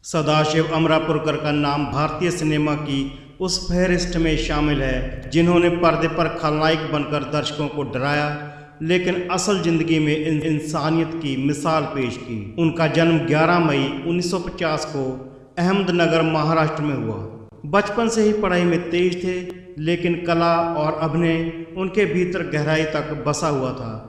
सदाशिव अमरापुरकर का नाम भारतीय सिनेमा की उस फहरिस्त में शामिल है जिन्होंने पर्दे पर खलनायक बनकर दर्शकों को डराया, लेकिन असल जिंदगी में इंसानियत की मिसाल पेश की। उनका जन्म 11 मई 1950 को अहमदनगर, महाराष्ट्र में हुआ। बचपन से ही पढ़ाई में तेज थे, लेकिन कला और अभिनय उनके भीतर गहराई तक बसा हुआ था।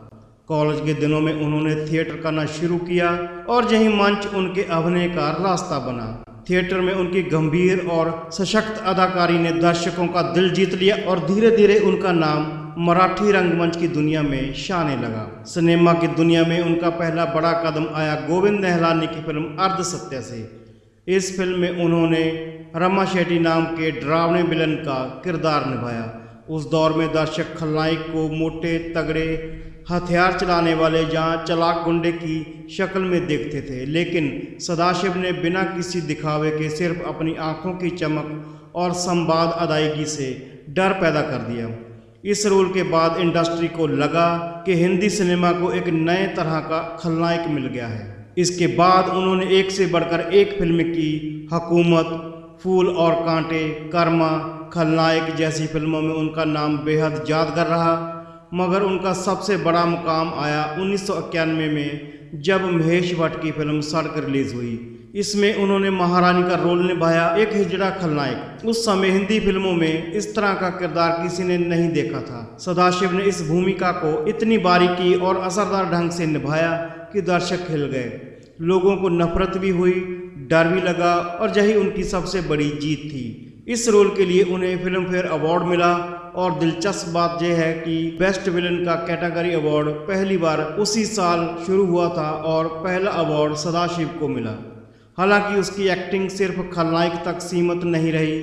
कॉलेज के दिनों में उन्होंने थिएटर करना शुरू किया और यही मंच उनके अभिनय का रास्ता बना। थिएटर में उनकी गंभीर और सशक्त अदाकारी ने दर्शकों का दिल जीत लिया और धीरे धीरे उनका नाम मराठी रंगमंच की दुनिया में शाने लगा। सिनेमा की दुनिया में उनका पहला बड़ा कदम आया गोविंद निहलानी की फिल्म अर्धसत्य से। इस फिल्म में उन्होंने रमा शेट्टी नाम के डरावने विलन का किरदार निभाया। उस दौर में दर्शक खलनायक को मोटे तगड़े हथियार चलाने वाले जहाँ चलाक गुंडे की शक्ल में देखते थे, लेकिन सदाशिव ने बिना किसी दिखावे के सिर्फ अपनी आंखों की चमक और संवाद अदायगी से डर पैदा कर दिया। इस रोल के बाद इंडस्ट्री को लगा कि हिंदी सिनेमा को एक नए तरह का खलनायक मिल गया है। इसके बाद उन्होंने एक से बढ़कर एक फिल्म की। हुकूमत, फूल और कांटे, कर्मा, खलनायक जैसी फिल्मों में उनका नाम बेहद यादगार रहा, मगर उनका सबसे बड़ा मुकाम आया 1991 में, जब महेश भट्ट की फिल्म सड़क रिलीज हुई। इसमें उन्होंने महारानी का रोल निभाया, एक हिजड़ा खलनायक। उस समय हिंदी फिल्मों में इस तरह का किरदार किसी ने नहीं देखा था। सदाशिव ने इस भूमिका को इतनी बारीकी और असरदार ढंग से निभाया कि दर्शक हिल गए। लोगों को नफरत भी हुई, डर भी लगा, और यही उनकी सबसे बड़ी जीत थी। इस रोल के लिए उन्हें फिल्म फेयर अवार्ड मिला, और दिलचस्प बात यह है कि बेस्ट विलन का कैटेगरी अवार्ड पहली बार उसी साल शुरू हुआ था और पहला अवार्ड सदाशिव को मिला। हालांकि उसकी एक्टिंग सिर्फ खलनायक तक सीमित नहीं रही,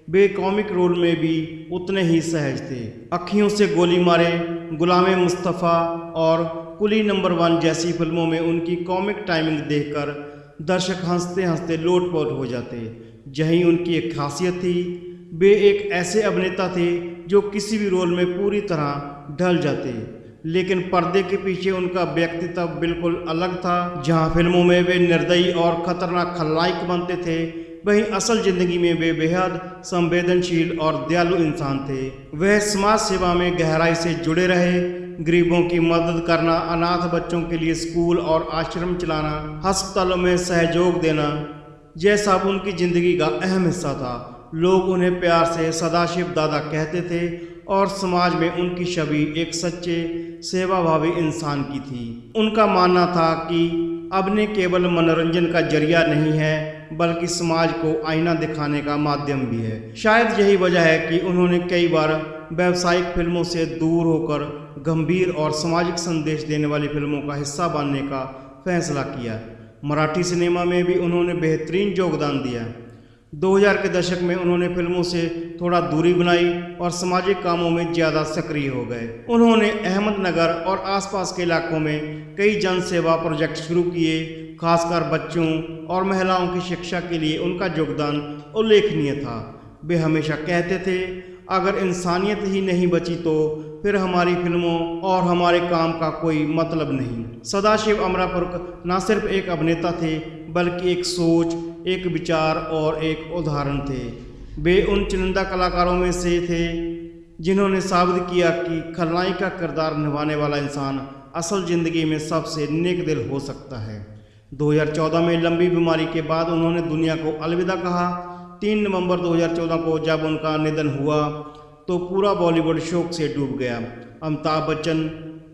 वे कॉमिक रोल में भी उतने ही सहज थे। अखियों से गोली मारे, गुलामे मुस्तफ़ा और कुली नंबर 1 जैसी फिल्मों में उनकी कॉमिक टाइमिंग देखकर दर्शक हंसते हंसते लोटपोट हो जाते। यही उनकी एक खासियत थी, वे एक ऐसे अभिनेता थे जो किसी भी रोल में पूरी तरह ढल जाते, लेकिन पर्दे के पीछे उनका व्यक्तित्व बिल्कुल अलग था। जहां फिल्मों में वे निर्दयी और खतरनाक खलनायक बनते थे, वहीं असल जिंदगी में वे बेहद संवेदनशील और दयालु इंसान थे। वह समाज सेवा में गहराई से जुड़े रहे, गरीबों की मदद करना, अनाथ बच्चों के लिए स्कूल और आश्रम चलाना, अस्पतालों में सहयोग देना, यह सब उनकी जिंदगी का अहम हिस्सा था। लोग उन्हें प्यार से सदाशिव दादा कहते थे और समाज में उनकी छवि एक सच्चे सेवाभावी इंसान की थी। उनका मानना था कि अभिनय केवल मनोरंजन का जरिया नहीं है, बल्कि समाज को आईना दिखाने का माध्यम भी है। शायद यही वजह है कि उन्होंने कई बार व्यावसायिक फिल्मों से दूर होकर गंभीर और सामाजिक संदेश देने वाली फिल्मों का हिस्सा बनने का फैसला किया। मराठी सिनेमा में भी उन्होंने बेहतरीन योगदान दिया। 2000 के दशक में उन्होंने फिल्मों से थोड़ा दूरी बनाई और सामाजिक कामों में ज़्यादा सक्रिय हो गए। उन्होंने अहमदनगर और आसपास के इलाकों में कई जन सेवा प्रोजेक्ट शुरू किए। खासकर बच्चों और महिलाओं की शिक्षा के लिए उनका योगदान उल्लेखनीय था। वे हमेशा कहते थे, अगर इंसानियत ही नहीं बची तो फिर हमारी फिल्मों और हमारे काम का कोई मतलब नहीं। सदाशिव अमरापुरकर न सिर्फ एक अभिनेता थे, बल्कि एक सोच, एक विचार और एक उदाहरण थे। वे उन चुनिंदा कलाकारों में से थे जिन्होंने साबित किया कि खलनायक का किरदार निभाने वाला इंसान असल ज़िंदगी में सबसे नेक दिल हो सकता है। 2014 में लंबी बीमारी के बाद उन्होंने दुनिया को अलविदा कहा। 3 नवंबर 2014 को जब उनका निधन हुआ तो पूरा बॉलीवुड शोक से डूब गया। अमिताभ बच्चन,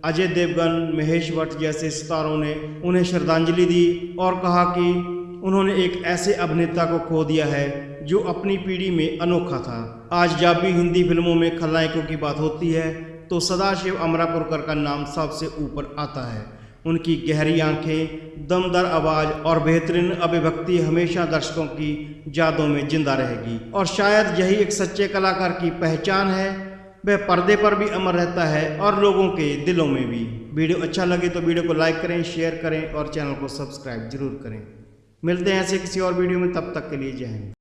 अजय देवगन, महेश भट्ट जैसे सितारों ने उन्हें श्रद्धांजलि दी और कहा कि उन्होंने एक ऐसे अभिनेता को खो दिया है जो अपनी पीढ़ी में अनोखा था। आज जब भी हिंदी फिल्मों में खलनायकों की बात होती है तो सदाशिव अमरापुरकर का नाम सबसे ऊपर आता है। उनकी गहरी आंखें, दमदार आवाज़ और बेहतरीन अभिव्यक्ति हमेशा दर्शकों की यादों में जिंदा रहेगी। और शायद यही एक सच्चे कलाकार की पहचान है, वह पर्दे पर भी अमर रहता है और लोगों के दिलों में भी। वीडियो अच्छा लगे तो वीडियो को लाइक करें, शेयर करें और चैनल को सब्सक्राइब जरूर करें। मिलते हैं ऐसे किसी और वीडियो में, तब तक के लिए जय हिंद।